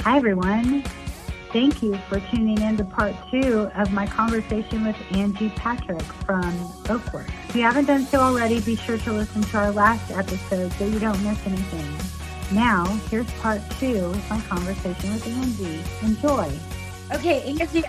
Hi, everyone. Thank you for tuning in to part 2 of my conversation with Angie Patrick from Oakworks. If you haven't done so already, be sure to listen to our last episode so you don't miss anything. Now, here's part 2 of my conversation with Angie. Enjoy. Okay, Angie,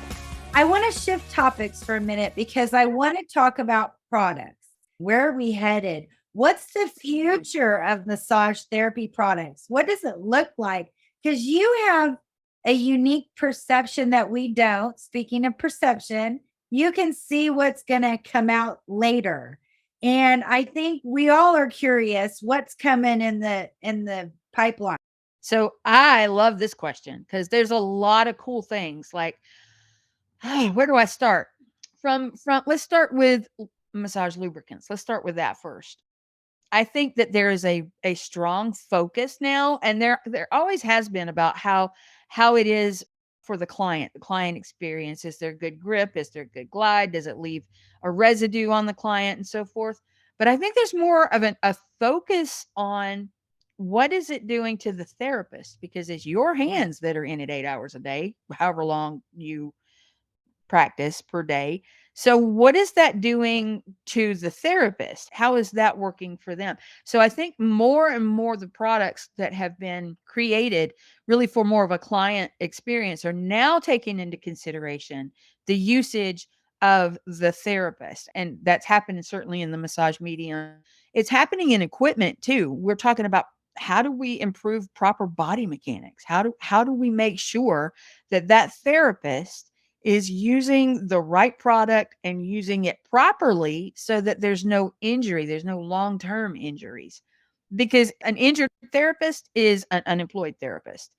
I want to shift topics for a minute because I want to talk about products. Where are we headed? What's the future of massage therapy products? What does it look like? Because you have a unique perception that we don't. Speaking of perception, you can see what's going to come out later. And I think we all are curious what's coming in the pipeline. So I love this question because there's a lot of cool things. Like, where do I start? From let's start with massage lubricants. Let's start with that first. I think that there is a strong focus now, and there always has been, about how it is for the client. The client experience, is there good grip? Is there good glide? Does it leave a residue on the client, and so forth? But I think there's more of a focus on what is it doing to the therapist, because it's your hands that are in it 8 hours a day, however long you practice per day. So what is that doing to the therapist? How is that working for them? So I think more and more the products that have been created really for more of a client experience are now taking into consideration the usage of the therapist. And that's happening certainly in the massage medium. It's happening in equipment too. We're talking about, how do we improve proper body mechanics? How do we make sure that that therapist is using the right product and using it properly so that there's no injury, there's no long-term injuries? Because an injured therapist is an unemployed therapist.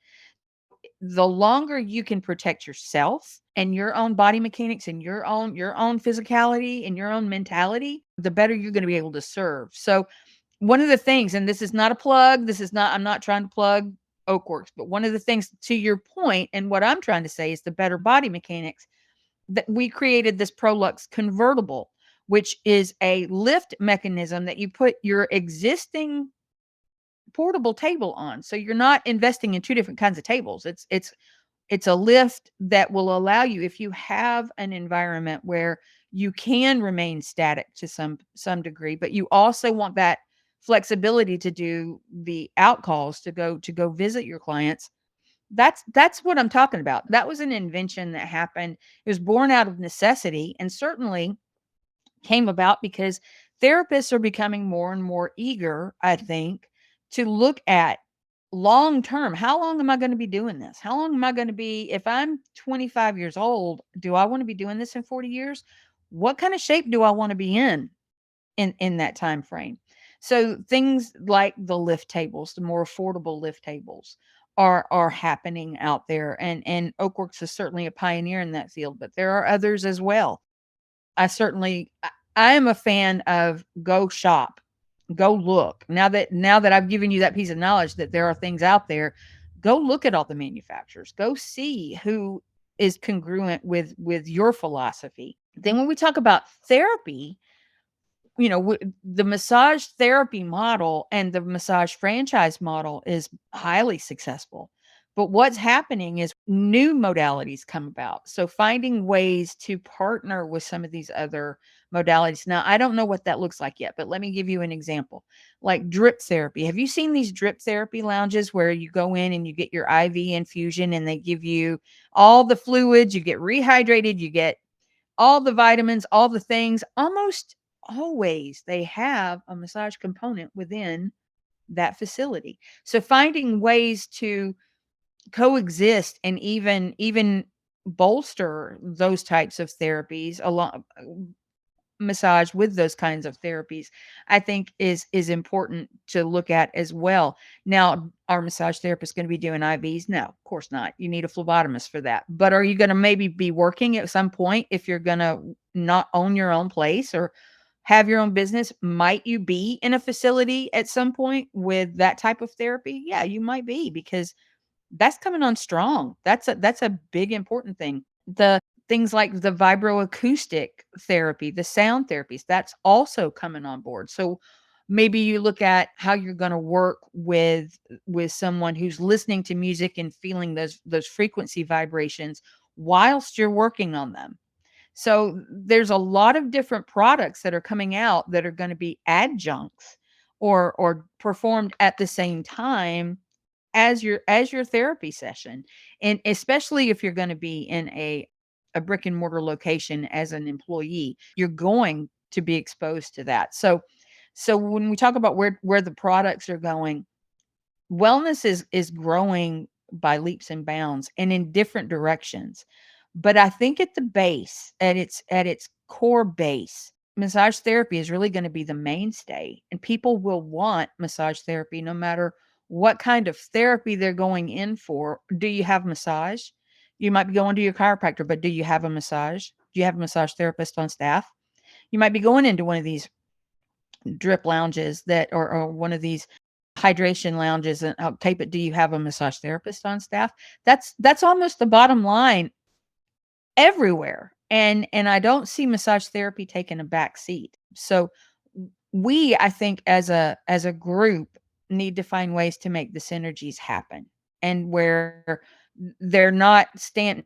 The longer you can protect yourself and your own body mechanics and your own physicality and your own mentality, the better you're going to be able to serve. So one of the things, and this is not a plug, I'm not trying to plug Oakworks, but one of the things, to your point, and what I'm trying to say, is the better body mechanics, that we created this Prolux convertible, which is a lift mechanism that you put your existing portable table on. So you're not investing in two different kinds of tables. It's a lift that will allow you, if you have an environment where you can remain static to some degree, but you also want that flexibility to do the out calls, to go visit your clients. That's what I'm talking about. That was an invention that happened. It was born out of necessity, and certainly came about because therapists are becoming more and more eager, I think, to look at long term. How long am I going to be doing this? How long am I going to be, if I'm 25 years old, do I want to be doing this in 40 years? What kind of shape do I want to be in that time frame? So things like the lift tables, the more affordable lift tables, are happening out there, and Oakworks is certainly a pioneer in that field, but there are others as well. I am a fan of go shop, go look. Now that I've given you that piece of knowledge that there are things out there, go look at all the manufacturers. Go see who is congruent with your philosophy. Then when we talk about therapy, the massage therapy model and the massage franchise model is highly successful. But what's happening is new modalities come about. So finding ways to partner with some of these other modalities. Now, I don't know what that looks like yet, but let me give you an example. Like drip therapy. Have you seen these drip therapy lounges where you go in and you get your IV infusion and they give you all the fluids, you get rehydrated, you get all the vitamins, all the things? Almost always they have a massage component within that facility. So finding ways to coexist and even bolster those types of therapies along, massage with those kinds of therapies, I think is important to look at as well. Now, are massage therapists going to be doing IVs? No, of course not. You need a phlebotomist for that. But are you going to maybe be working at some point, if you're going to not own your own place or have your own business? Might you be in a facility at some point with that type of therapy? Yeah, you might be, because that's coming on strong. That's a big important thing. The things like the vibroacoustic therapy, the sound therapies, that's also coming on board. So Maybe you look at how you're going to work with someone who's listening to music and feeling those frequency vibrations whilst you're working on them. So there's a lot of different products that are coming out that are going to be adjuncts or performed at the same time as your therapy session. And especially if you're going to be in a brick and mortar location as an employee, you're going to be exposed to that. So when we talk about where the products are going, wellness is growing by leaps and bounds and in different directions. But I think at the base, at its core base, massage therapy is really going to be the mainstay, and people will want massage therapy no matter what kind of therapy they're going in for. Do you have massage? You might be going to your chiropractor, but do you have a massage? Do you have a massage therapist on staff? You might be going into one of these drip lounges that or one of these hydration lounges, and I'll tape it. Do you have a massage therapist on staff? That's almost the bottom line everywhere. And I don't see massage therapy taking a back seat. So we, I think, as a group, need to find ways to make the synergies happen, and where they're not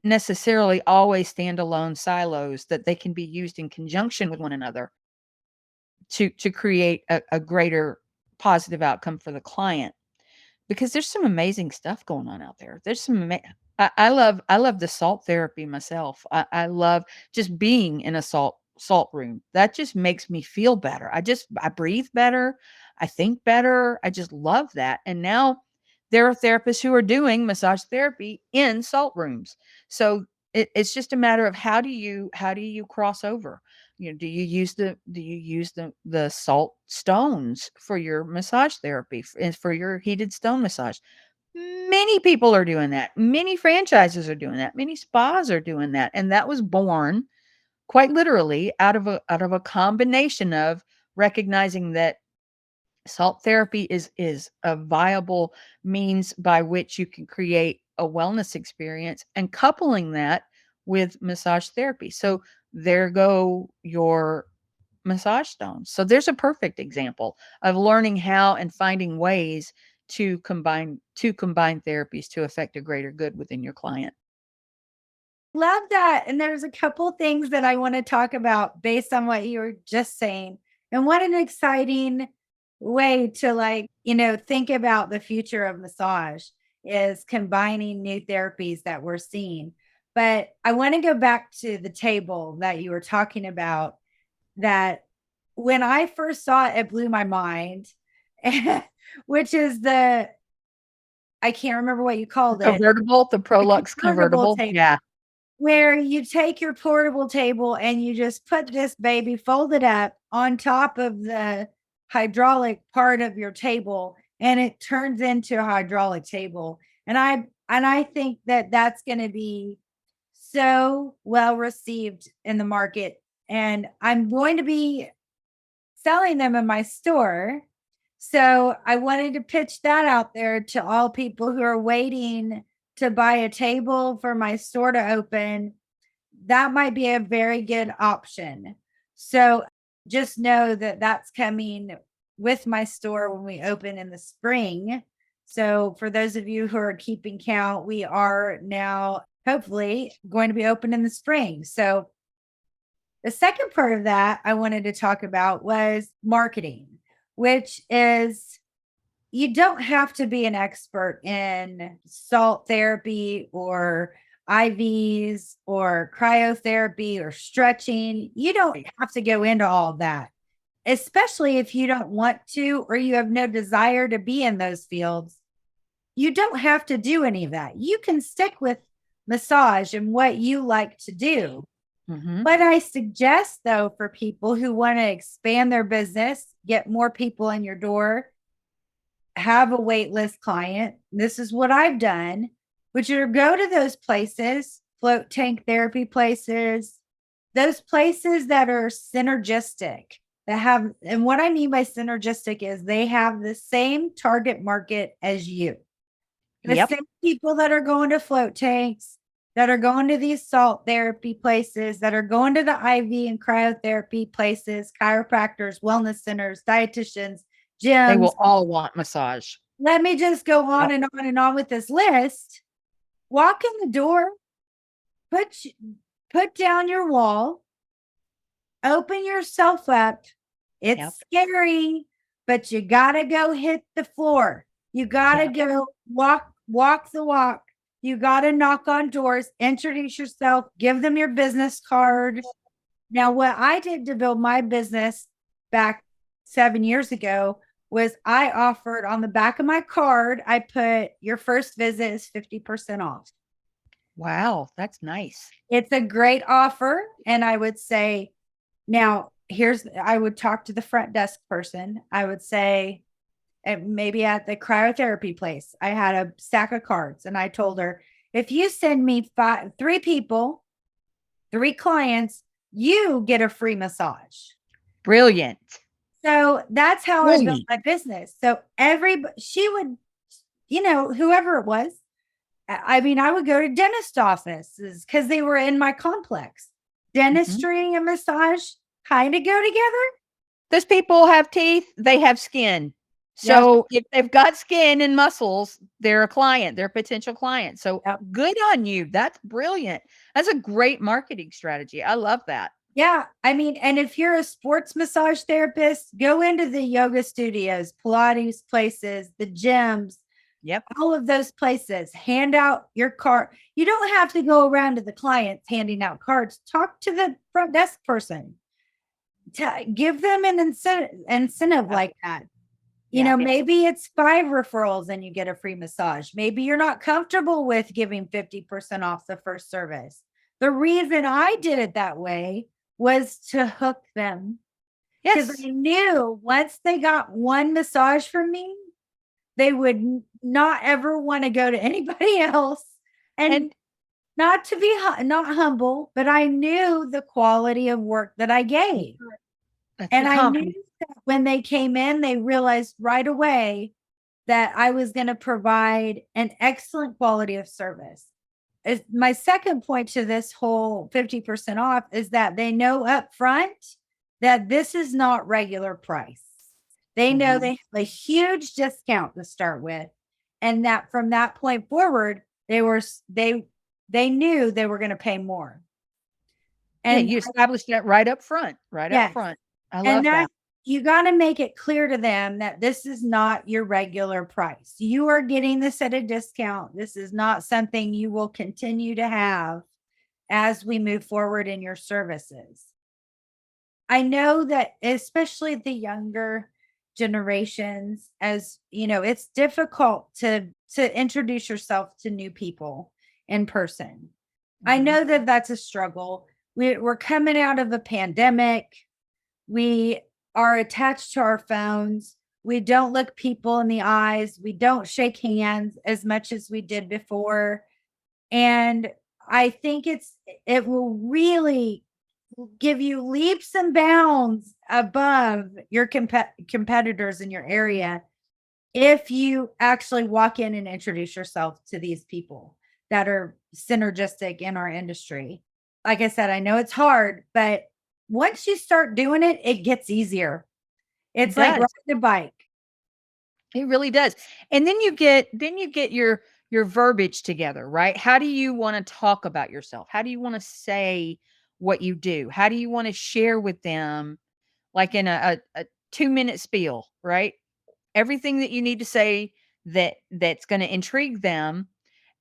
necessarily always standalone silos, that they can be used in conjunction with one another to create a greater positive outcome for the client. Because there's some amazing stuff going on out there. There's some I love the salt therapy myself. I love just being in a salt room. That just makes me feel better. I breathe better. I think better. I just love that. And now there are therapists who are doing massage therapy in salt rooms. So it's just a matter of how do you cross over? Do you use the salt stones for your massage therapy, for your heated stone massage? Many people are doing that. Many franchises are doing that. Many spas are doing that. And that was born quite literally out of a combination of recognizing that salt therapy is a viable means by which you can create a wellness experience, and coupling that with massage therapy. So there go your massage stones. So there's a perfect example of learning how and finding ways to combine therapies to affect a greater good within your client. Love that. And there's a couple things that I want to talk about based on what you were just saying. And what an exciting way to think about the future of massage is combining new therapies that we're seeing. But I want to go back to the table that you were talking about, that when I first saw it, it blew my mind, which is I can't remember what you called it. Convertible, the Prolux convertible. Table. Yeah. Where you take your portable table and you just put this baby folded up on top of the hydraulic part of your table, and it turns into a hydraulic table. And I think that that's going to be so well received in the market. And I'm going to be selling them in my store. So I wanted to pitch that out there to all people who are waiting to buy a table for my store to open. That might be a very good option. So just know that that's coming with my store when we open in the spring. So for those of you who are keeping count, we are now hopefully going to be open in the spring. So the second part of that I wanted to talk about was marketing, which is, you don't have to be an expert in salt therapy or IVs or cryotherapy or stretching. You don't have to go into all that, especially if you don't want to or you have no desire to be in those fields. You don't have to do any of that. You can stick with massage and what you like to do. Mm-hmm. But I suggest, though, for people who want to expand their business, get more people in your door, have a wait list client, this is what I've done, which are go to those places, float tank therapy places, those places that are synergistic, that have, and what I mean by synergistic is they have the same target market as you. The Yep. same people that are going to float tanks, that are going to these salt therapy places, that are going to the IV and cryotherapy places, chiropractors, wellness centers, dietitians, They gyms. will all want massage. Let me just go on and on and on with this list. Walk in the door, put down your wall, open yourself up. It's scary, but you gotta go hit the floor. You gotta go walk the walk. You gotta knock on doors, introduce yourself, give them your business card. Now, what I did to build my business back 7 years ago was I offered on the back of my card, I put your first visit is 50% off. Wow, that's nice. It's a great offer. And I would say, now I would talk to the front desk person. I would say, maybe at the cryotherapy place, I had a stack of cards and I told her, if you send me 3 people, 3 clients, you get a free massage. Brilliant. So that's how I built my business. So she would, whoever it was, I mean, I would go to dentist offices because they were in my complex. Dentistry and massage kind of go together. Those people have teeth, they have skin. So if they've got skin and muscles, they're a client, they're a potential client. So good on you. That's brilliant. That's a great marketing strategy. I love that. Yeah. I mean, and if you're a sports massage therapist, go into the yoga studios, Pilates places, the gyms, all of those places, hand out your card. You don't have to go around to the clients handing out cards. Talk to the front desk person. Give them an incentive like that. Maybe it's 5 referrals and you get a free massage. Maybe you're not comfortable with giving 50% off the first service. The reason I did it that way was to hook them. Because I knew once they got one massage from me, they would not ever want to go to anybody else. And not to be not humble, but I knew the quality of work that I gave. And I knew that when they came in, they realized right away that I was going to provide an excellent quality of service. My second point to this whole 50% off is that they know up front that this is not regular price. They know they have a huge discount to start with. And that from that point forward, they knew they were going to pay more. And you established that right up front, up front. I love that. You got to make it clear to them that this is not your regular price. You are getting this at a discount. This is not something you will continue to have as we move forward in your services. I know that especially the younger generations, as you know, it's difficult to introduce yourself to new people in person. I know that that's a struggle. We're coming out of a pandemic. We are attached to our phones. We don't look people in the eyes. We don't shake hands as much as we did before. And I think it will really give you leaps and bounds above your competitors in your area if you actually walk in and introduce yourself to these people that are synergistic in our industry. Like I said, I know it's hard, but once you start doing it, it gets easier. It's like riding a bike. It really does. And then you get your verbiage together, right? How do you want to talk about yourself? How do you want to say what you do? How do you want to share with them, like in a 2-minute spiel, right? Everything that you need to say that's going to intrigue them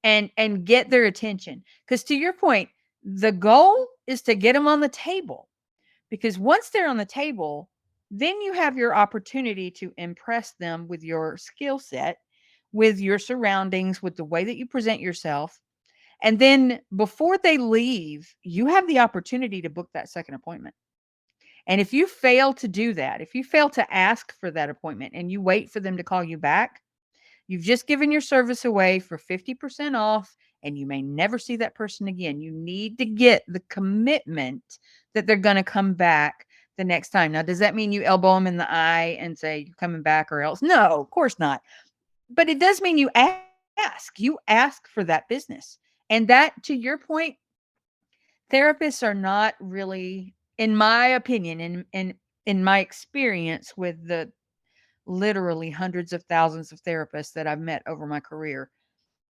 and get their attention. Because to your point, the goal is to get them on the table. Because once they're on the table, then you have your opportunity to impress them with your skill set, with your surroundings, with the way that you present yourself. And then before they leave, you have the opportunity to book that second appointment. And if you fail to do that, if you fail to ask for that appointment and you wait for them to call you back, you've just given your service away for 50% off and you may never see that person again. You need to get the commitment that they're going to come back the next time. Now, does that mean you elbow them in the eye and say you're coming back or else? No, of course not. But it does mean you ask. You ask for that business. And that, to your point, therapists are not really, in my opinion, in my experience with the literally hundreds of thousands of therapists that I've met over my career,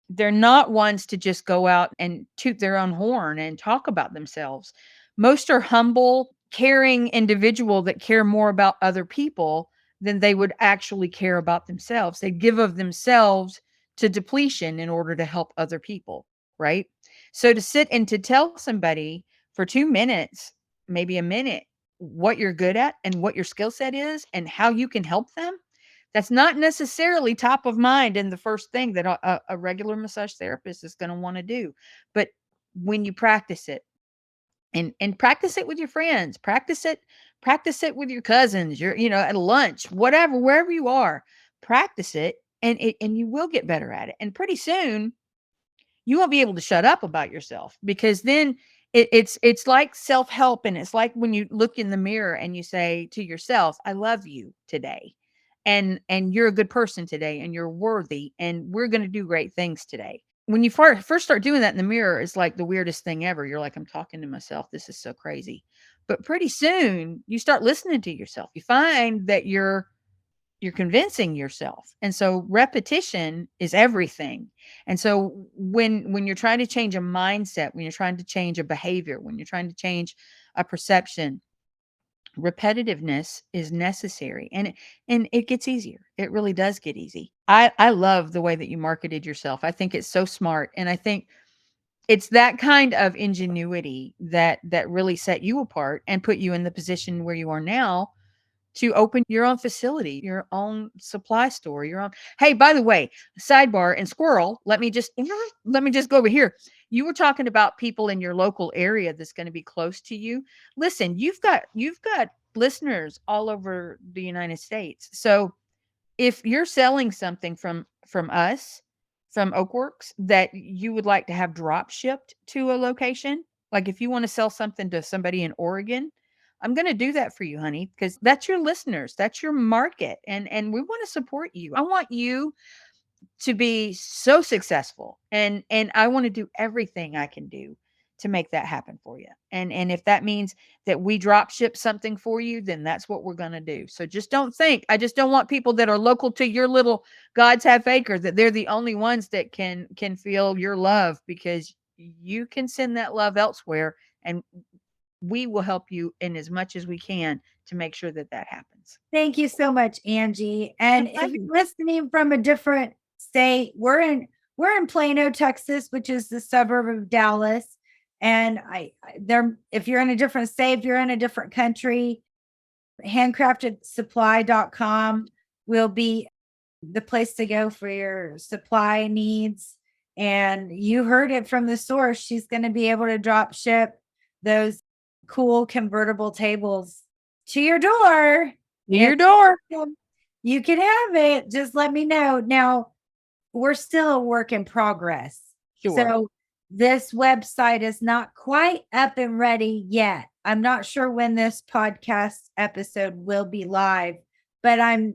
they're not ones to just go out and toot their own horn and talk about themselves. Most are humble, caring individual that care more about other people than they would actually care about themselves. They give of themselves to depletion in order to help other people, right? So to sit and to tell somebody for 2 minutes, maybe a minute, what you're good at and what your skill set is and how you can help them, that's not necessarily top of mind and the first thing that a regular massage therapist is going to want to do. But when you practice it, and practice it with your friends, practice it with your cousins, your, at lunch, whatever, wherever you are, practice it, and you will get better at it. And pretty soon you won't be able to shut up about yourself, because then it's like self-help. And it's like when you look in the mirror and you say to yourself, I love you today, and you're a good person today, and you're worthy, and we're going to do great things today. When you first start doing that in the mirror, it's like the weirdest thing ever. You're like, I'm talking to myself. This is so crazy. But pretty soon you start listening to yourself. You find that you're convincing yourself. And so repetition is everything. And so when you're trying to change a mindset, when you're trying to change a behavior, when you're trying to change a perception, repetitiveness is necessary, and it gets easier. It really does get easy. I love the way that you marketed yourself. I think it's so smart, and I think it's that kind of ingenuity that really set you apart and put you in the position where you are now to open your own facility, your own supply store, your own. Hey, by the way, sidebar and squirrel, let me just go over here. You were talking about people in your local area that's going to be close to you. Listen, you've got listeners all over the United States. So if you're selling something from us, from Oakworks, that you would like to have drop shipped to a location, like if you want to sell something to somebody in Oregon, I'm going to do that for you, honey, because that's your listeners, that's your market, and we want to support you. I want you to be so successful, and I want to do everything I can do to make that happen for you. And if that means that we drop ship something for you, then that's what we're going to do. So just don't think, I just don't want people that are local to your little God's half acre that they're the only ones that can feel your love, because you can send that love elsewhere, and we will help you in as much as we can to make sure that that happens. Thank you so much, Angie. And if you're listening from a different state, we're in Plano, Texas, which is the suburb of Dallas. And if you're in a different state, if you're in a different country, handcraftedsupply.com will be the place to go for your supply needs. And you heard it from the source. She's going to be able to drop ship those cool convertible tables to your door. Your door. You can have it. Just let me know. Now, we're still a work in progress. Sure. So this website is not quite up and ready yet. I'm not sure when this podcast episode will be live, but I'm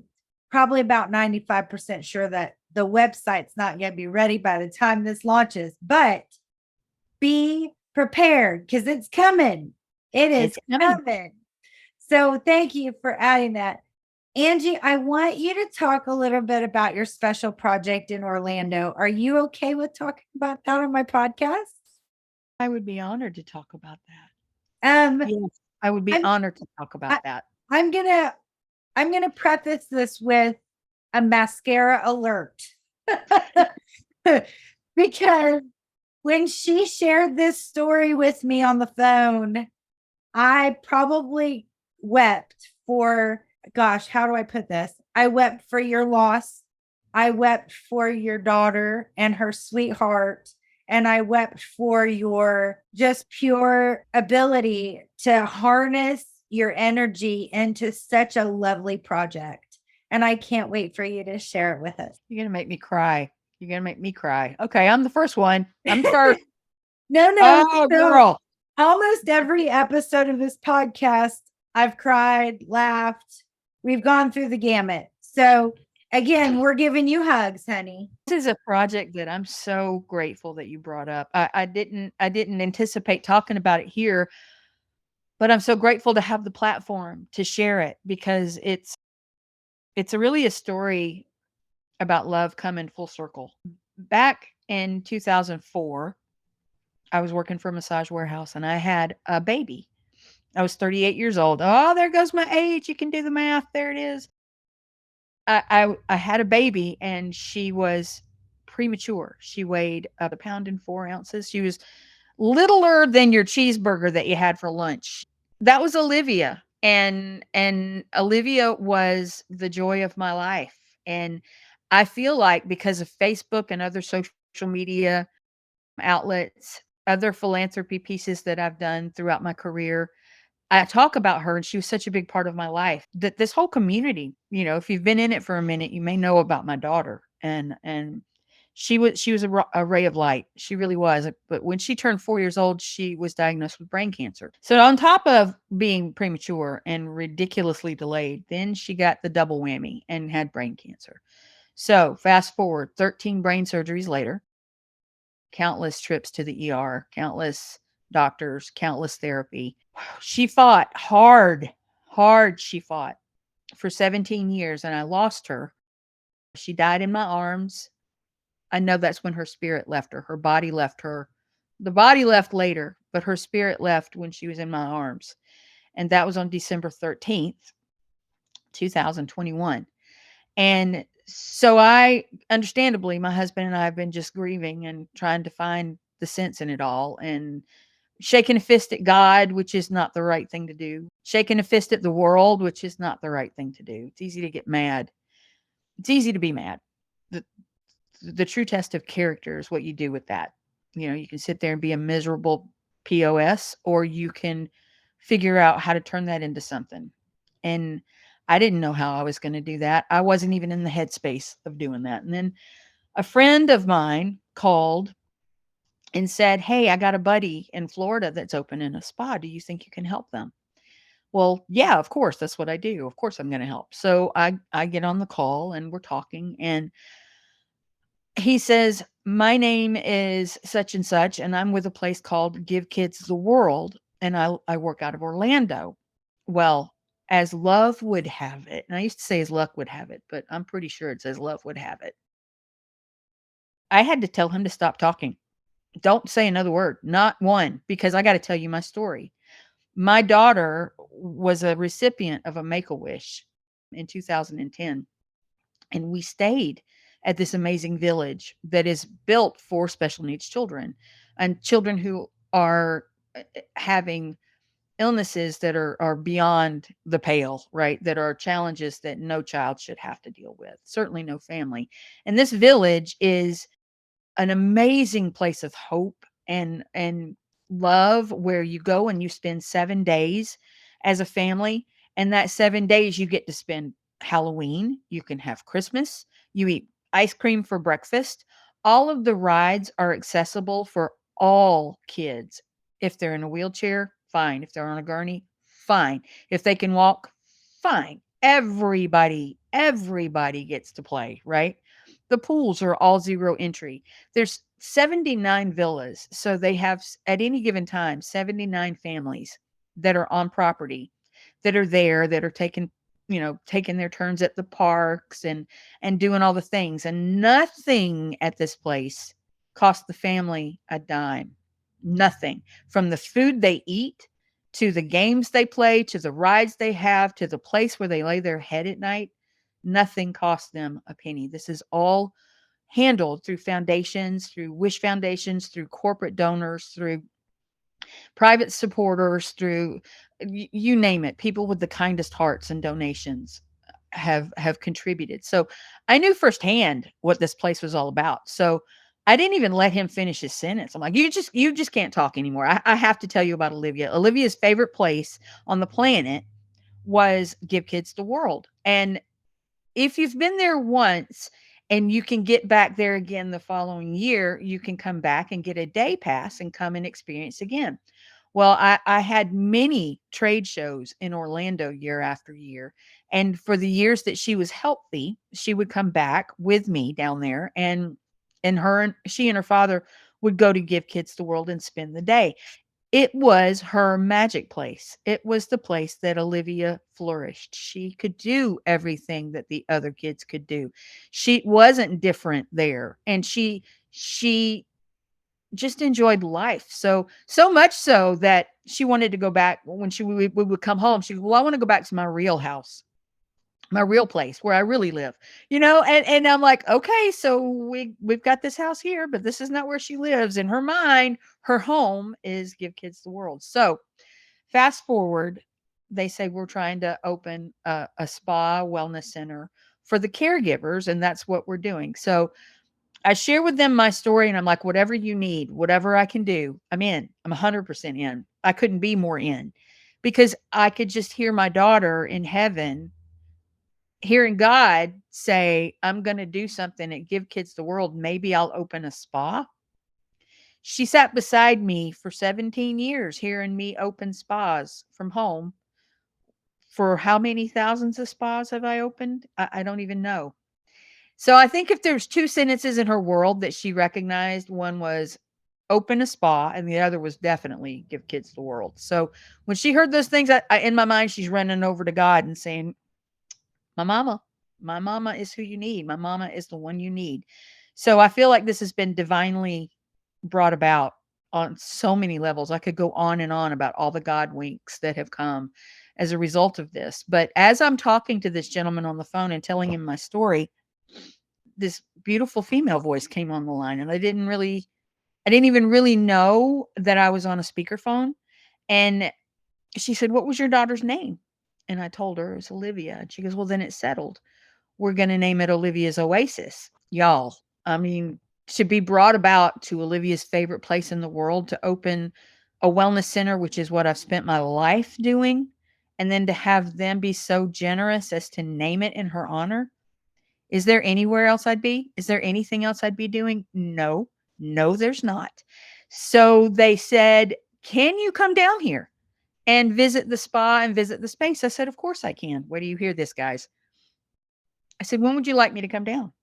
probably about 95% sure that the website's not going to be ready by the time this launches. But be prepared, because it's coming. It's coming. So thank you for adding that. Angie, I want you to talk a little bit about your special project in Orlando. Are you okay with talking about that on my podcast? I would be honored to talk about that. Yes, I would be honored to talk about that. I'm gonna preface this with a mascara alert. Because when she shared this story with me on the phone, I probably wept for, gosh, how do I put this? I wept for your loss. I wept for your daughter and her sweetheart. And I wept for your just pure ability to harness your energy into such a lovely project. And I can't wait for you to share it with us. You're going to make me cry. You're going to make me cry. Okay, I'm the first one. I'm first. No. Oh, girl. Almost every episode of this podcast, I've cried, laughed. We've gone through the gamut. So Again, we're giving you hugs, honey. This is a project that I'm so grateful that you brought up. I didn't anticipate talking about it here, but I'm so grateful to have the platform to share it because it's really a story about love coming full circle. Back in 2004, I was working for a massage warehouse and I had a baby. I was 38 years old. Oh, there goes my age. You can do the math. There it is. I had a baby and she was premature. She weighed up a pound and 4 ounces. She was littler than your cheeseburger that you had for lunch. That was Olivia. And Olivia was the joy of my life. And I feel like because of Facebook and other social media outlets, other philanthropy pieces that I've done throughout my career, I talk about her and she was such a big part of my life. That this whole community, if you've been in it for a minute, you may know about my daughter and she was a ray of light. She really was. But when she turned 4 years old, she was diagnosed with brain cancer. So on top of being premature and ridiculously delayed, then she got the double whammy and had brain cancer. So fast forward 13 brain surgeries later, countless trips to the ER, countless doctors, countless therapy. She fought hard, she fought for 17 years and I lost her. She died in my arms. I know that's when her spirit left her. Her body left her. The body left later, but her spirit left when she was in my arms. And that was on December 13th, 2021. And so understandably, my husband and I have been just grieving and trying to find the sense in it all and shaking a fist at God, which is not the right thing to do. Shaking a fist at the world, which is not the right thing to do. It's easy to get mad. It's easy to be mad. The true test of character is what you do with that. You can sit there and be a miserable POS, or you can figure out how to turn that into something. And I didn't know how I was going to do that. I wasn't even in the headspace of doing that. And then a friend of mine called and said, "Hey, I got a buddy in Florida that's opening a spa. Do you think you can help them?" Well, yeah, of course. That's what I do. Of course I'm going to help. So I get on the call and we're talking and he says, "My name is such and such, and I'm with a place called Give Kids the World, and I work out of Orlando." Well, as love would have it, and I used to say as luck would have it, but I'm pretty sure it says love would have it. I had to tell him to stop talking. Don't say another word, not one, because I got to tell you my story. My daughter was a recipient of a Make-A-Wish in 2010. And we stayed at this amazing village that is built for special needs children and children who are having illnesses that are beyond the pale, right? That are challenges that no child should have to deal with, certainly no family. And this village is an amazing place of hope and love where you go and you spend 7 days as a family, and that 7 days you get to spend Halloween, you can have Christmas, you eat ice cream for breakfast. All of the rides are accessible for all kids. If they're in a wheelchair, fine. If they're on a gurney, fine. If they can walk, fine. Everybody gets to play, right? The pools are all zero entry. There's 79 villas. So they have at any given time 79 families that are on property that are there that are taking their turns at the parks and doing all the things. And nothing at this place costs the family a dime. Nothing. From the food they eat to the games they play to the rides they have to the place where they lay their head at night, nothing costs them a penny. This is all handled through foundations, through wish foundations, through corporate donors, through private supporters, through you name it. People with the kindest hearts and donations have contributed. So I knew firsthand what this place was all about. So I didn't even let him finish his sentence. I'm like, you just can't talk anymore. I have to tell you about Olivia. Olivia's favorite place on the planet was Give Kids the World. And if you've been there once and you can get back there again the following year, you can come back and get a day pass and come and experience again. Well, I had many trade shows in Orlando year after year. And for the years that she was healthy, she would come back with me down there, and she and her father would go to Give Kids the World and spend the day. It was her magic place. It was the place that Olivia flourished. She could do everything that the other kids could do. She wasn't different there, and she just enjoyed life. So much so that she wanted to go back when we would come home. She goes, "Well, I want to go back to my real house, my real place where I really live." And I'm like, "Okay, so we've got this house here, but this is not where she lives." In her mind, her home is Give Kids the World. So fast forward, they say we're trying to open a spa wellness center for the caregivers, and that's what we're doing. So I share with them my story, and I'm like, whatever you need, whatever I can do, I'm in. I'm 100% in. I couldn't be more in, because I could just hear my daughter in heaven hearing God say, I'm going to do something and Give Kids the World. Maybe I'll open a spa. She sat beside me for 17 years, hearing me open spas from home. For how many thousands of spas have I opened? I don't even know. So I think if there's two sentences in her world that she recognized, one was open a spa, and the other was definitely Give Kids the World. So when she heard those things, in my mind, she's running over to God and saying, my mama, my mama is who you need. My mama is the one you need. So I feel like this has been divinely brought about on so many levels. I could go on and on about all the God winks that have come as a result of this. But as I'm talking to this gentleman on the phone and telling him my story, this beautiful female voice came on the line, and I didn't even really know that I was on a speakerphone. And she said, "What was your daughter's name?" And I told her it was Olivia. And she goes, "Well, then it's settled. We're going to name it Olivia's Oasis." Y'all, I mean, to be brought about to Olivia's favorite place in the world, to open a wellness center, which is what I've spent my life doing, and then to have them be so generous as to name it in her honor. Is there anywhere else I'd be? Is there anything else I'd be doing? No, no, there's not. So they said, "Can you come down here and visit the spa and visit the space?" I said, "Of course I can." Where do you hear this, guys? I said, "When would you like me to come down?"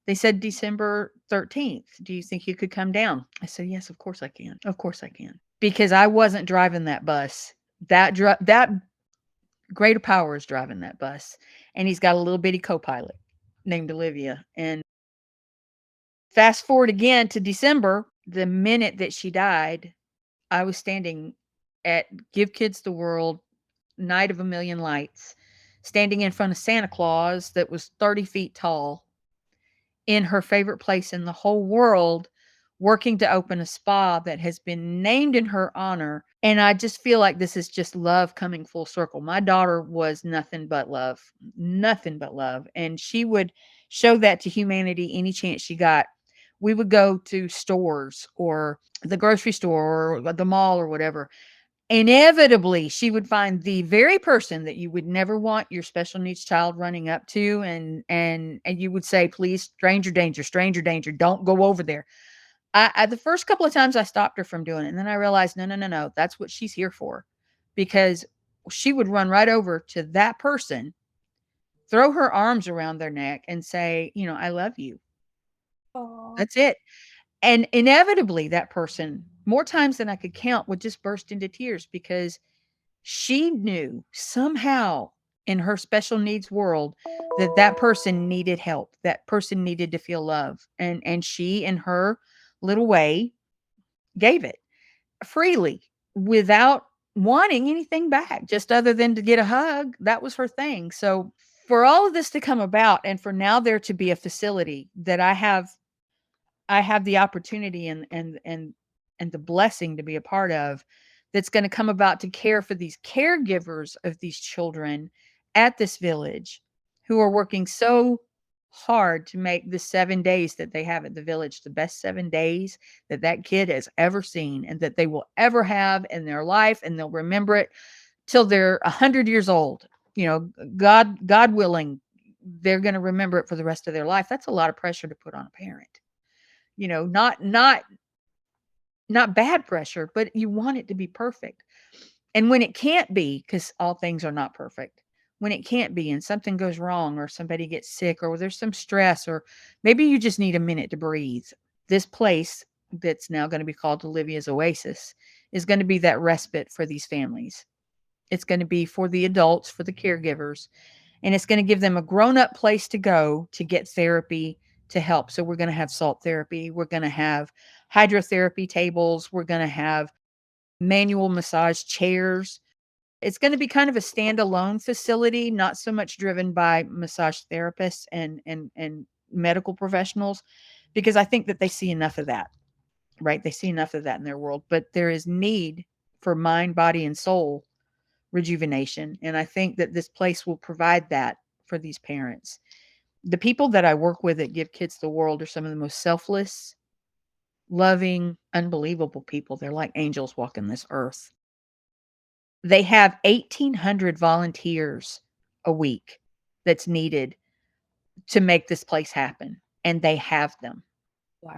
They said, "December 13th. Do you think you could come down?" I said, "Yes, of course I can. Of course I can." Because I wasn't driving that bus. That greater power is driving that bus. And he's got a little bitty co-pilot named Olivia. And fast forward again to December, the minute that she died, I was standing at Give Kids the World, Night of a Million Lights, standing in front of Santa Claus that was 30 feet tall, in her favorite place in the whole world, working to open a spa that has been named in her honor. And I just feel like this is just love coming full circle. My daughter was nothing but love, nothing but love. And she would show that to humanity any chance she got. We would go to stores or the grocery store or the mall or whatever. Inevitably, she would find the very person that you would never want your special needs child running up to, and you would say, "Please, stranger danger, don't go over there." I the first couple of times I stopped her from doing it, and then I realized, no, no, no, no, that's what she's here for, because she would run right over to that person, throw her arms around their neck, and say, "I love you." Aw. That's it. And inevitably, that person, more times than I could count, would just burst into tears, because she knew somehow in her special needs world that that person needed help. That person needed to feel love. And she, in her little way, gave it freely without wanting anything back, just other than to get a hug. That was her thing. So for all of this to come about, and for now there to be a facility that I have the opportunity and the blessing to be a part of, that's going to come about to care for these caregivers of these children at this village, who are working so hard to make the 7 days that they have at the village the best 7 days that that kid has ever seen, and that they will ever have in their life, and they'll remember it till they're 100 years old. God willing, they're going to remember it for the rest of their life. That's a lot of pressure to put on a parent. Not not bad pressure, but you want it to be perfect. And when it can't be, because all things are not perfect, when it can't be and something goes wrong or somebody gets sick or there's some stress or maybe you just need a minute to breathe, this place that's now going to be called Olivia's Oasis is going to be that respite for these families. It's going to be for the adults, for the caregivers, and it's going to give them a grown-up place to go to get therapy to help. So we're going to have salt therapy, we're going to have hydrotherapy tables, we're going to have manual massage chairs. It's going to be kind of a standalone facility, not so much driven by massage therapists and medical professionals, because I think that they see enough of that, right? They see enough of that in their world, but there is need for mind, body, and soul rejuvenation. And I think that this place will provide that for these parents. The people that I work with at Give Kids the World are some of the most selfless, loving, unbelievable people. They're like angels walking this earth. They have 1,800 volunteers a week that's needed to make this place happen. And they have them.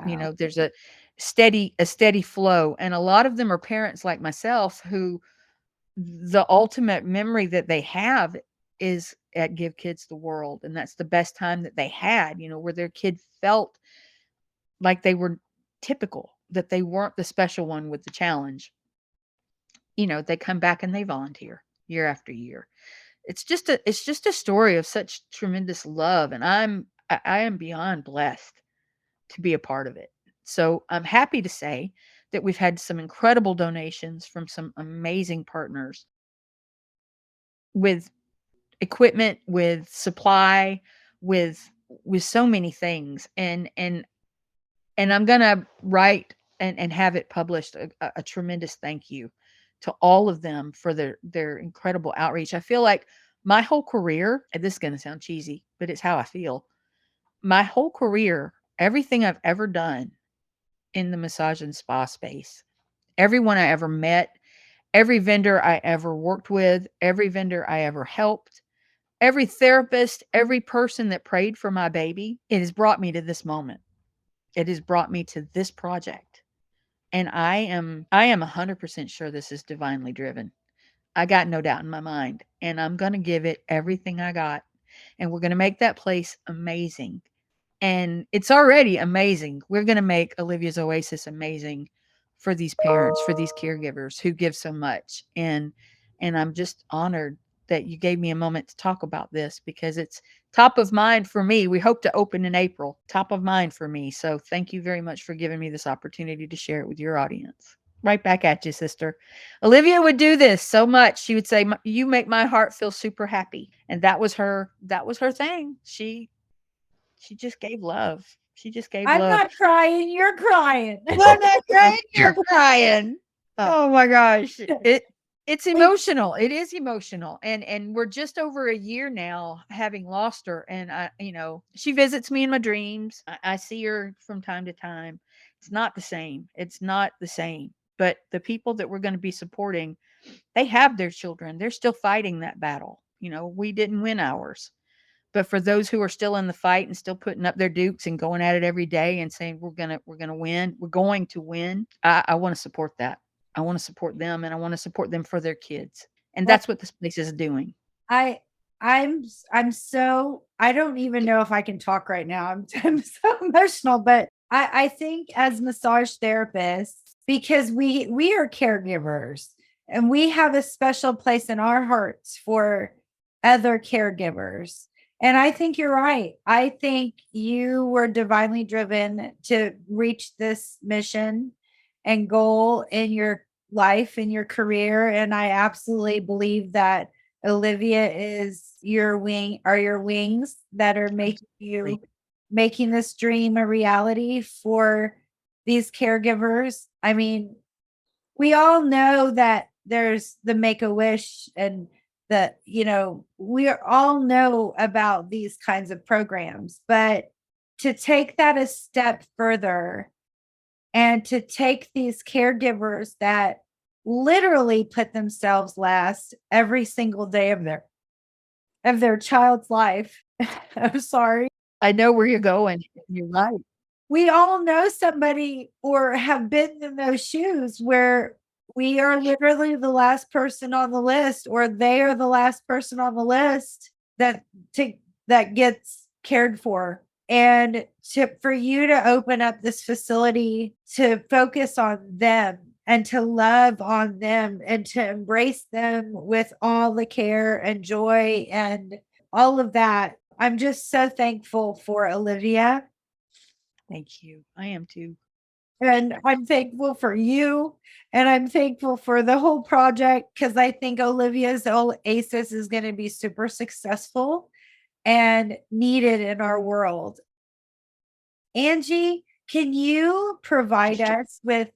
You Wow. know, there's a steady flow. And a lot of them are parents like myself who the ultimate memory that they have is at Give Kids the World. And that's the best time that they had, you know, where their kid felt like they were typical, that they weren't the special one with the challenge. You know, they come back and they volunteer year after year. It's just a story of such tremendous love. And I am beyond blessed to be a part of it. So I'm happy to say that we've had some incredible donations from some amazing partners with equipment, with supply, with so many things. And I'm gonna write and have it published a tremendous thank you to all of them for their incredible outreach. I feel like my whole career, and this is gonna sound cheesy, but it's how I feel. My whole career, everything I've ever done in the massage and spa space, everyone I ever met, every vendor I ever worked with, every vendor I ever helped, every therapist, every person that prayed for my baby, it has brought me to this moment. It has brought me to this project. And I am 100% sure this is divinely driven. I got no doubt in my mind, and I'm going to give it everything I got. And we're going to make that place amazing. And it's already amazing. We're going to make Olivia's Oasis amazing for these parents, for these caregivers who give so much. And I'm just honored that you gave me a moment to talk about this because it's top of mind for me. We hope to open in April, top of mind for me. So thank you very much for giving me this opportunity to share it with your audience. Right back at you, sister. Olivia would do this so much. She would say, "You make my heart feel super happy." And that was her thing. She just gave love. She just gave I'm love. not crying. You're crying. I'm not crying. You're crying. Oh my gosh. It's emotional. It is emotional. And we're just over a year now having lost her. And she visits me in my dreams. I see her from time to time. It's not the same. It's not the same. But the people that we're going to be supporting, they have their children. They're still fighting that battle. You know, we didn't win ours. But for those who are still in the fight and still putting up their dukes and going at it every day and saying we're gonna win, we're going to win. I want to support that. I want to support them, and I want to support them for their kids. And that's what this place is doing. I'm so, I don't even know if I can talk right now. I'm so emotional, but I think as massage therapists, because we are caregivers and we have a special place in our hearts for other caregivers. And I think you're right. I think you were divinely driven to reach this mission and goal in your life, in your career. And I absolutely believe that Olivia is your wings that are making this dream a reality for these caregivers. I mean, we all know that there's the Make-A-Wish and that, we all know about these kinds of programs, but to take that a step further and to take these caregivers that literally put themselves last every single day of their child's life. I'm sorry. I know where you're going. You're right. we all know somebody or have been in those shoes where we are literally the last person on the list, or they are the last person on the list that that gets cared for. And for you to open up this facility to focus on them and to love on them and to embrace them with all the care and joy and all of that. I'm just so thankful for Olivia. Thank you. I am too. And I'm thankful for you. And I'm thankful for the whole project because I think Olivia's ACES is going to be super successful and needed in our world. Angie, can you provide us with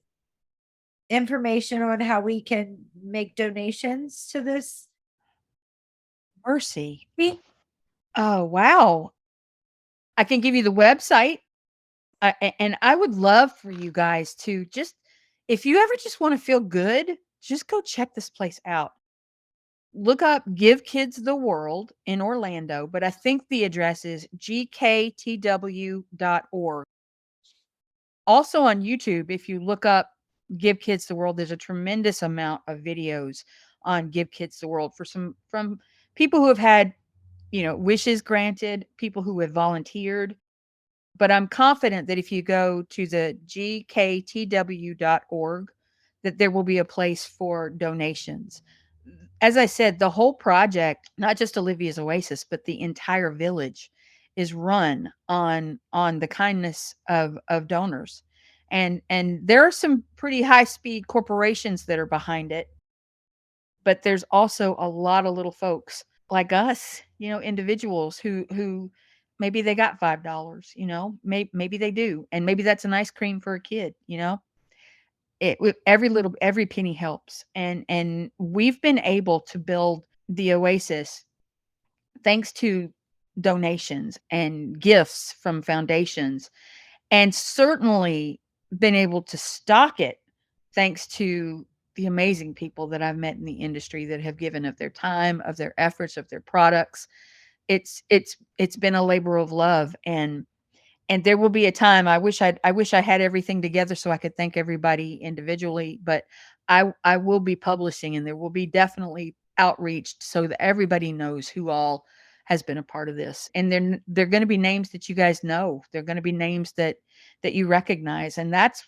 information on how we can make donations to this? Mercy. Oh, wow. I can give you the website. And I would love for you guys to just, if you ever just want to feel good, just go check this place out. Look up Give Kids the World in Orlando, but I think the address is gktw.org. Also on YouTube, if you look up Give Kids the World, there's a tremendous amount of videos on Give Kids the World from people who have had, wishes granted, people who have volunteered. But I'm confident that if you go to the gktw.org, that there will be a place for donations. As I said, the whole project, not just Olivia's Oasis, but the entire village is run on the kindness of donors. And there are some pretty high speed corporations that are behind it, but there's also a lot of little folks like us, individuals who maybe they got $5, maybe they do, and maybe that's an ice cream for a kid. Every penny helps, and we've been able to build the Oasis thanks to donations and gifts from foundations, and certainly been able to stock it thanks to the amazing people that I've met in the industry that have given of their time, of their efforts, of their products. It's been a labor of love, and there will be a time I wish I had everything together so I could thank everybody individually, but I will be publishing, and there will be definitely outreach so that everybody knows who all has been a part of this. And they're going to be names that you guys know. They're going to be names that you recognize, and that's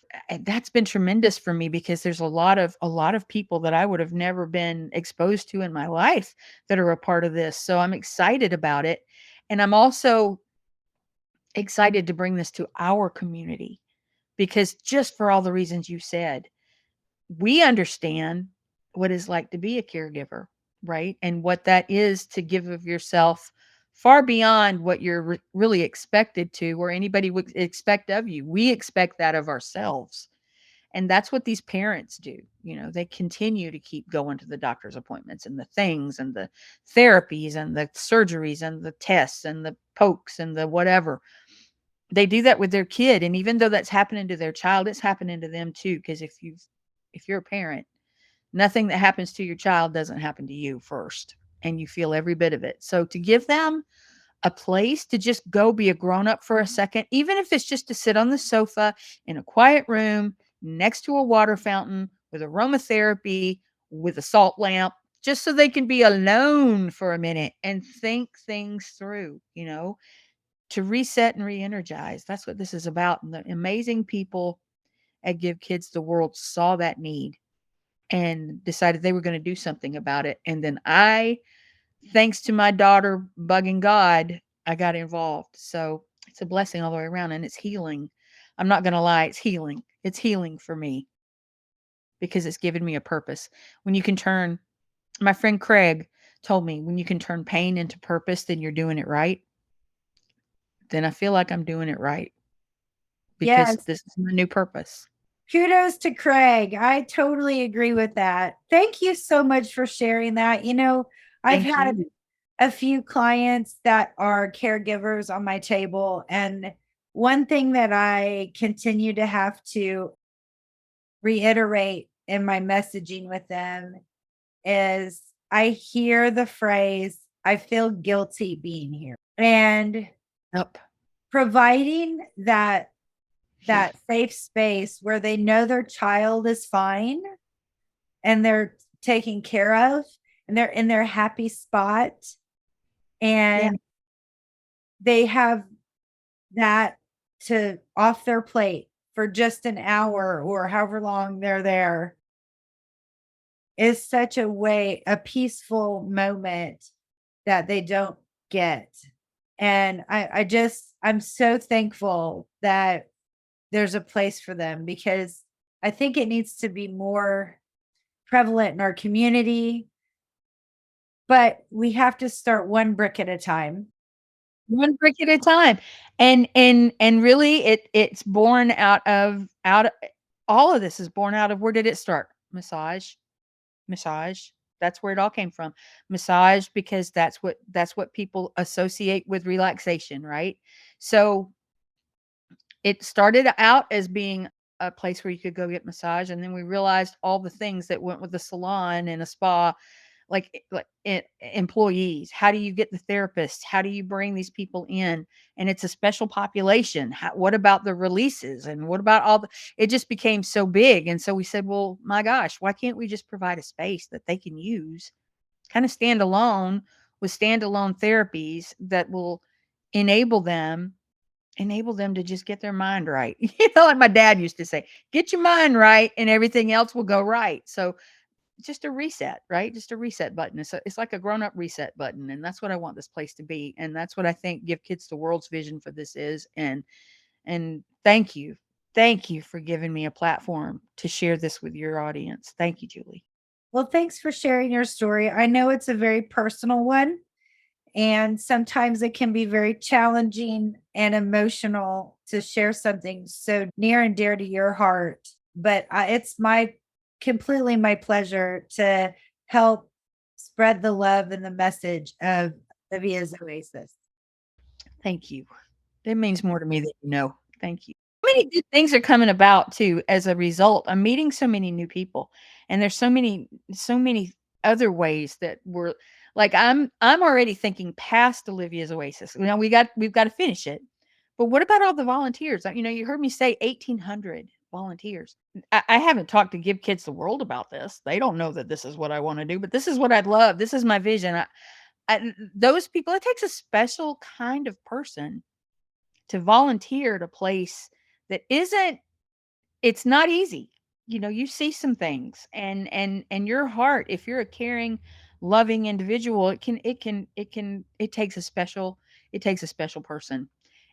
been tremendous for me because there's a lot of people that I would have never been exposed to in my life that are a part of this. So I'm excited about it, and I'm also excited to bring this to our community because just for all the reasons you said, we understand what it's like to be a caregiver, right? And what that is to give of yourself far beyond what you're really expected to, or anybody would expect of you. We expect that of ourselves. And that's what these parents do. They continue to keep going to the doctor's appointments and the things and the therapies and the surgeries and the tests and the pokes and the whatever. They do that with their kid, and even though that's happening to their child, it's happening to them too, because if you're a parent, nothing that happens to your child doesn't happen to you first, and you feel every bit of it. So to give them a place to just go be a grown-up for a second, even if it's just to sit on the sofa in a quiet room next to a water fountain with aromatherapy, with a salt lamp, just so they can be alone for a minute and think things through, to reset and re-energize. That's what this is about. And the amazing people at Give Kids the World saw that need and decided they were going to do something about it. And then thanks to my daughter bugging God, I got involved. So it's a blessing all the way around, and it's healing. I'm not going to lie. It's healing. It's healing for me because it's given me a purpose. When you can turn, my friend Craig told me, when you can turn pain into purpose, then you're doing it right. Then I feel like I'm doing it right because Yes. this is my new purpose. Kudos to Craig. I totally agree with that. Thank you so much for sharing that. I've had a few clients that are caregivers on my table, and one thing that I continue to have to reiterate in my messaging with them is I hear the phrase, I feel guilty being here. And Yep. providing that that safe space where they know their child is fine and they're taken care of and they're in their happy spot and they have that to off their plate for just an hour or however long they're there is such a peaceful moment that they don't get. And I'm so thankful that there's a place for them because I think it needs to be more prevalent in our community. But we have to start one brick at a time. One brick at a time. And really it's born out of all of this is born out of, where did it start? Massage. That's where it all came from. Massage, because that's what people associate with relaxation, right? So it started out as being a place where you could go get massage, and then we realized all the things that went with the salon and a spa, employees. How do you get the therapists? How do you bring these people in? And it's a special population. What about the releases? And what about it just became so big. And so we said, well, my gosh, why can't we just provide a space that they can use, kind of stand alone with standalone therapies that will enable them to just get their mind right. Like my dad used to say, get your mind right and everything else will go right. So just a reset, right? Just a reset button. It's like a grown-up reset button. And that's what I want this place to be. And that's what I think Give Kids the World's vision for this is. And thank you. Thank you for giving me a platform to share this with your audience. Thank you, Julie. Well, thanks for sharing your story. I know it's a very personal one, and sometimes it can be very challenging and emotional to share something so near and dear to your heart. But it's completely my pleasure to help spread the love and the message of Olivia's Oasis. Thank you. It means more to me than you know. Thank you. Many good things are coming about too as a result. I'm meeting so many new people, and there's so many other ways that we're like, I'm already thinking past Olivia's Oasis. Now we've got to finish it. But what about all the volunteers? You heard me say 1,800 volunteers. I haven't talked to Give Kids the World about this. They don't know that this is what I want to do, but this is what I'd love. This is my vision. Those people, it takes a special kind of person to volunteer at a place that it's not easy. You see some things, and your heart, if you're a caring, loving individual, it takes a special person.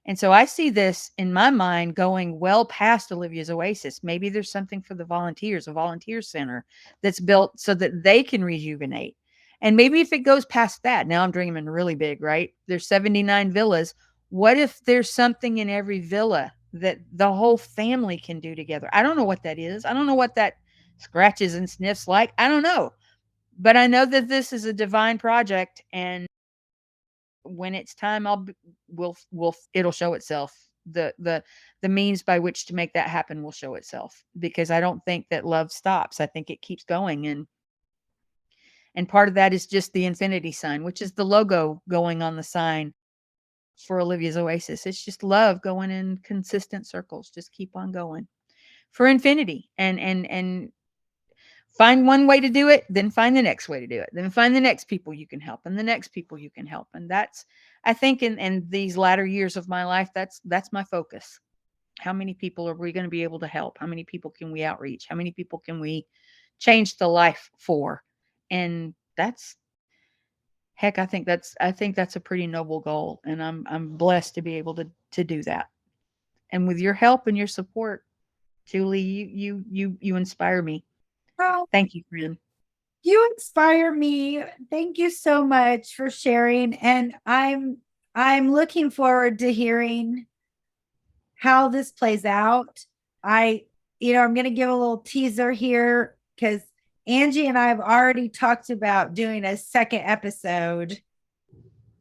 And so I see this in my mind going well past Olivia's Oasis. Maybe there's something for the volunteers, a volunteer center that's built so that they can rejuvenate. And maybe if it goes past that, now I'm dreaming really big, right? There's 79 villas. What if there's something in every villa that the whole family can do together? I don't know what that is. I don't know what that scratches and sniffs like. I don't know. But I know that this is a divine project, and when it's time, it'll show itself. The means by which to make that happen will show itself, because I don't think that love stops. I think it keeps going. And part of that is just the infinity sign, which is the logo going on the sign for Olivia's Oasis. It's just love going in consistent circles. Just keep on going for infinity, and find one way to do it, then find the next way to do it, then find the next people you can help, and the next people you can help. And that's, I think, in these latter years of my life, that's my focus. How many people are we going to be able to help? How many people can we outreach? How many people can we change the life for? And that's, heck, I think that's a pretty noble goal, and I'm blessed to be able to do that. And with your help and your support, Julie, you inspire me. Well, thank you, friend. You inspire me. Thank you so much for sharing. And I'm looking forward to hearing how this plays out. I'm going to give a little teaser here because Angie and I have already talked about doing a second episode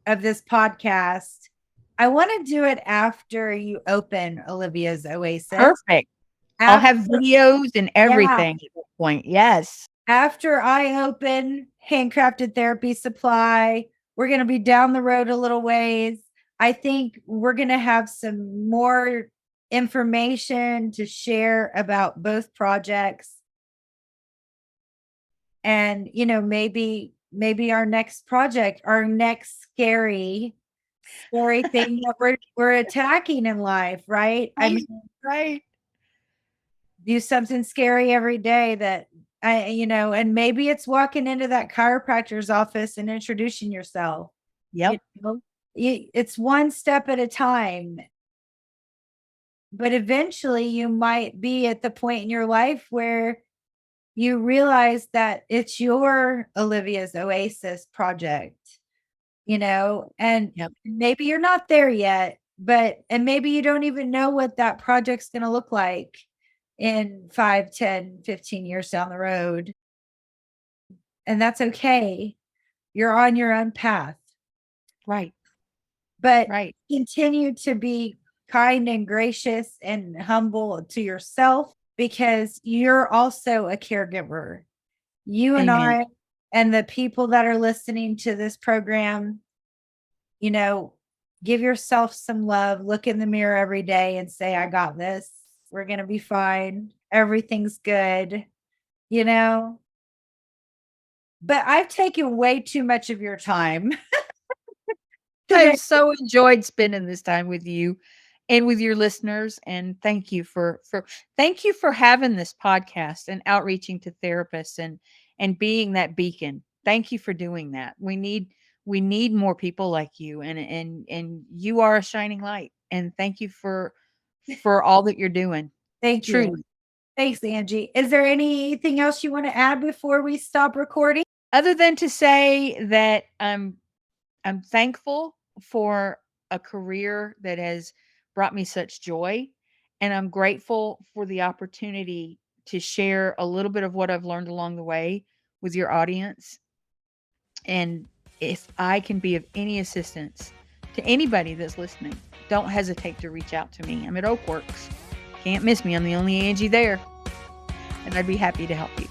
of this podcast. I want to do it after you open Olivia's Oasis. Perfect. I'll have videos and everything at that point. Yes. After I open Handcrafted Therapy Supply, we're going to be down the road a little ways. I think we're going to have some more information to share about both projects. And, you know, maybe our next project, our next scary thing that we're attacking in life, right? I mean, Right. do something scary every day that and maybe it's walking into that chiropractor's office and introducing yourself. Yep. You know, it's one step at a time. But eventually you might be at the point in your life where you realize that it's your Olivia's Oasis project, and Yep. maybe you're not there yet, and maybe you don't even know what that project's going to look like in 5, 10, 15 years down the road. And that's okay. You're on your own path. Right. But Right. continue to be kind and gracious and humble to yourself, because you're also a caregiver. You and Amen. I and the people that are listening to this program, give yourself some love, look in the mirror every day and say, I got this. We're going to be fine. Everything's good, But I've taken way too much of your time. I've so enjoyed spending this time with you and with your listeners. And thank you for having this podcast and outreaching to therapists and being that beacon. Thank you for doing that. We need more people like you, and you are a shining light. And thank you for all that you're doing. Thank you. Truly. Thanks, Angie. Is there anything else you want to add before we stop recording? Other than to say that I'm thankful for a career that has brought me such joy, and I'm grateful for the opportunity to share a little bit of what I've learned along the way with your audience. And if I can be of any assistance to anybody that's listening, don't hesitate to reach out to me. I'm at Oakworks. Can't miss me. I'm the only Angie there. And I'd be happy to help you.